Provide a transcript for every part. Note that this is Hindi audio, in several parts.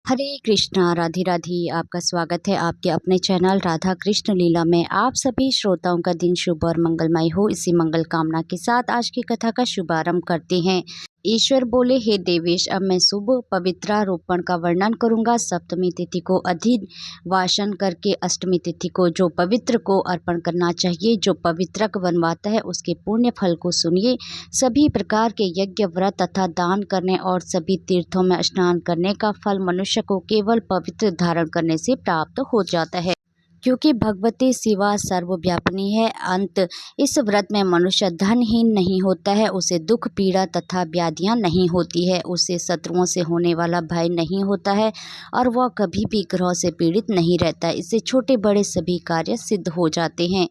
हरे कृष्णा राधे राधे। आपका स्वागत है आपके अपने चैनल राधा कृष्ण लीला में। आप सभी श्रोताओं का दिन शुभ और मंगलमय हो, इसी मंगल कामना के साथ आज की कथा का शुभारंभ करते हैं। ईश्वर बोले, हे देवेश, अब मैं शुभ पवित्रारोपण का वर्णन करूंगा। सप्तमी तिथि को अधिवासन करके अष्टमी तिथि को जो पवित्र को अर्पण करना चाहिए, जो पवित्रक बनवाता है, उसके पुण्य फल को सुनिए। सभी प्रकार के यज्ञ, व्रत तथा दान करने और सभी तीर्थों में स्नान करने का फल मनुष्य को केवल पवित्र धारण करने से प्राप्त हो जाता है, क्योंकि भगवती शिवा सर्वव्यापिनी है। अंत इस व्रत में मनुष्य धनहीन नहीं होता है, उसे दुख, पीड़ा तथा व्याधियां नहीं होती है, उसे शत्रुओं से होने वाला भय नहीं होता है और वह कभी भी ग्रहों से पीड़ित नहीं रहता है। इससे छोटे बड़े सभी कार्य सिद्ध हो जाते हैं।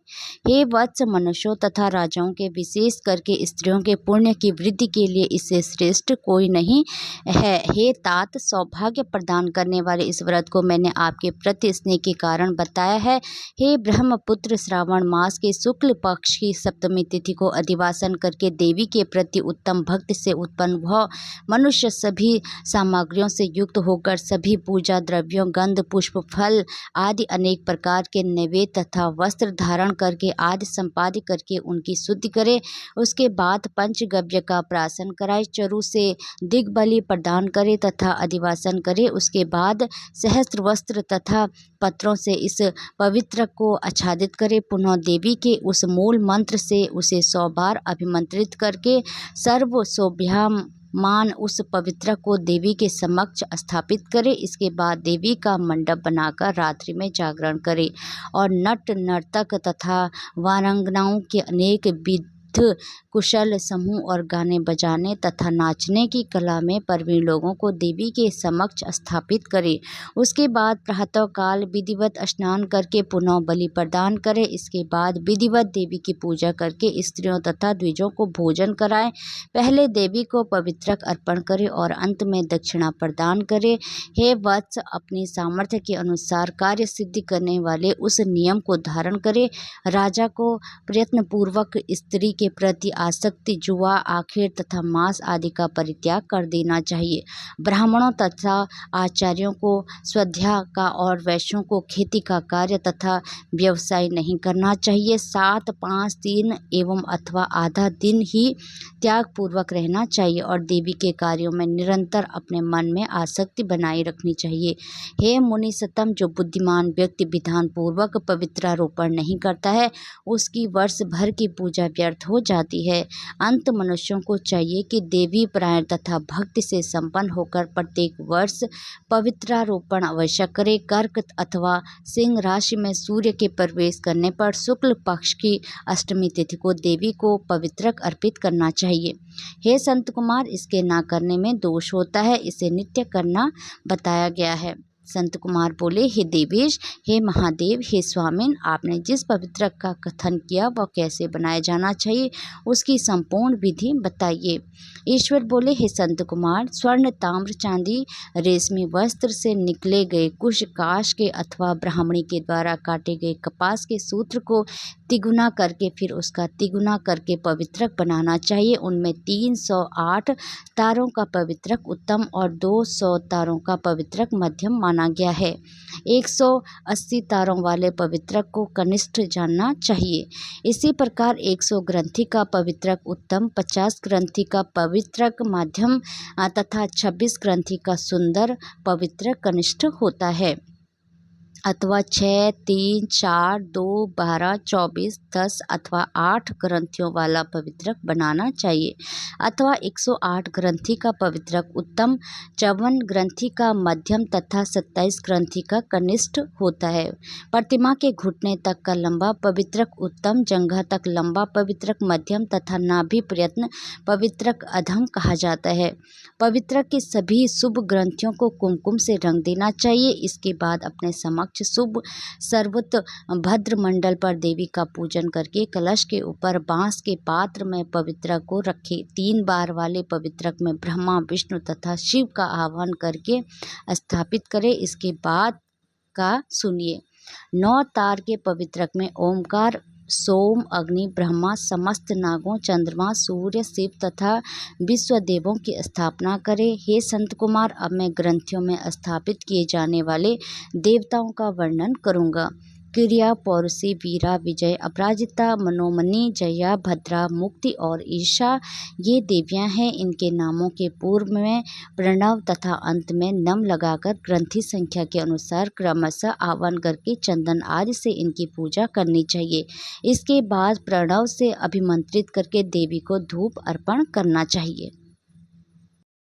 हे वत्स, मनुष्यों तथा राजाओं के, विशेष करके स्त्रियों के पुण्य की वृद्धि के लिए इससे श्रेष्ठ कोई नहीं है। हे तात, सौभाग्य प्रदान करने वाले इस व्रत को मैंने आपके प्रति स्नेह के कारण बताया है। हे ब्रह्मपुत्र, श्रावण मास के शुक्ल पक्ष की सप्तमी तिथि को अधिवासन करके देवी के प्रति उत्तम भक्ति से उत्पन्न वह मनुष्य सभी सामग्रियों से युक्त होकर सभी पूजा द्रव्यों, गंध, पुष्प, फल आदि अनेक प्रकार के नैवेद्य तथा वस्त्र धारण करके आदि संपाद्य करके उनकी शुद्धि करे। उसके बाद पंचगव्य का प्राशन कराए, चरु से दिग्बलि प्रदान करे तथा अधिवासन करे। उसके बाद सहस्त्र वस्त्र तथा पत्रों से इस पवित्र को आच्छादित करे। पुनः देवी के उस मूल मंत्र से उसे 100 बार अभिमंत्रित करके सर्व शोभ्यमान उस पवित्र को देवी के समक्ष स्थापित करे। इसके बाद देवी का मंडप बनाकर रात्रि में जागरण करे और नट नर्तक तथा वारंगनाओं के अनेक विध कुशल समूह और गाने बजाने तथा नाचने की कला में प्रवीण लोगों को देवी के समक्ष स्थापित करे। उसके बाद प्रातःकाल विधिवत स्नान करके पुनः बलि प्रदान करे। इसके बाद विधिवत देवी की पूजा करके स्त्रियों तथा द्विजों को भोजन कराए। पहले देवी को पवित्रक अर्पण करे और अंत में दक्षिणा प्रदान करे। हे वत्स, अपनी सामर्थ्य के अनुसार कार्य सिद्धि करने वाले उस नियम को धारण करे। राजा को प्रयत्नपूर्वक स्त्री के प्रति आसक्ति, जुआ, आखिर तथा मांस आदि का परित्याग कर देना चाहिए। ब्राह्मणों तथा आचार्यों को स्वाध्याय का और वैश्यों को खेती का कार्य तथा व्यवसाय नहीं करना चाहिए। 7, 5, 3 एवं अथवा आधा दिन ही त्याग पूर्वक रहना चाहिए और देवी के कार्यों में निरंतर अपने मन में आसक्ति बनाए रखनी चाहिए। हे मुनि सतम, जो बुद्धिमान व्यक्ति विधान पूर्वक पवित्रारोपण नहीं करता है, उसकी वर्ष भर की पूजा व्यर्थ हो जाती है। अंत मनुष्यों को चाहिए कि देवी परायण तथा भक्ति से संपन्न होकर प्रत्येक वर्ष पवित्रारोपण अवश्य करे। कर्क अथवा सिंह राशि में सूर्य के प्रवेश करने पर शुक्ल पक्ष की अष्टमी तिथि को देवी को पवित्रक अर्पित करना चाहिए। हे संत कुमार, इसके ना करने में दोष होता है, इसे नित्य करना बताया गया है। संत कुमार बोले, हे देवेश, हे महादेव, हे स्वामिन, आपने जिस पवित्रक का कथन किया वह कैसे बनाया जाना चाहिए, उसकी संपूर्ण विधि बताइए। ईश्वर बोले, हे संत कुमार, स्वर्ण, ताम्र, चांदी, रेशमी वस्त्र से निकले गए कुश, काश के अथवा ब्राह्मणी के द्वारा काटे गए कपास के सूत्र को तिगुना करके फिर उसका तिगुना करके पवित्रक बनाना चाहिए। उनमें 308 तारों का पवित्रक उत्तम और 200 तारों का पवित्रक मध्यम माना गया है। 180 तारों वाले पवित्रक को कनिष्ठ जानना चाहिए। इसी प्रकार 100 ग्रंथि का पवित्रक उत्तम, 50 ग्रंथि का पवित्रक मध्यम तथा 26 ग्रंथि का सुंदर पवित्रक कनिष्ठ होता है। अथवा 6, 3, 4, 2, 12, 24, 10 अथवा 8 ग्रंथियों वाला पवित्रक बनाना चाहिए। अथवा 108 ग्रंथि का पवित्रक उत्तम, 54 ग्रंथि का मध्यम तथा 27 ग्रंथि का कनिष्ठ होता है। प्रतिमा के घुटने तक का लंबा पवित्रक उत्तम, जंघा तक लंबा पवित्रक मध्यम तथा नाभि प्रयत्न पवित्रक अधम कहा जाता है। पवित्रक की सभी शुभ ग्रंथियों को कुमकुम से रंग देना चाहिए। इसके बाद अपने समक्ष शुभ सर्वत भद्र मंडल पर देवी का पूजन करके कलश के ऊपर बांस के पात्र में पवित्रक को रखे। 3 बार वाले पवित्रक में ब्रह्मा, विष्णु तथा शिव का आह्वान करके स्थापित करे। इसके बाद का सुनिए। 9 तार के पवित्रक में ओमकार सोम, अग्नि, ब्रह्मा, समस्त नागों, चंद्रमा, सूर्य, शिव तथा विश्व देवों की स्थापना करें। हे संत कुमार, अब मैं ग्रंथियों में स्थापित किए जाने वाले देवताओं का वर्णन करूँगा। क्रिया, पौरुषी, वीरा, विजय, अपराजिता, मनोमनी, जया, भद्रा, मुक्ति और ईशा ये देवियां हैं। इनके नामों के पूर्व में प्रणव तथा अंत में नम लगाकर ग्रंथि संख्या के अनुसार क्रमशः आह्वान करके चंदन आदि से इनकी पूजा करनी चाहिए। इसके बाद प्रणव से अभिमंत्रित करके देवी को धूप अर्पण करना चाहिए।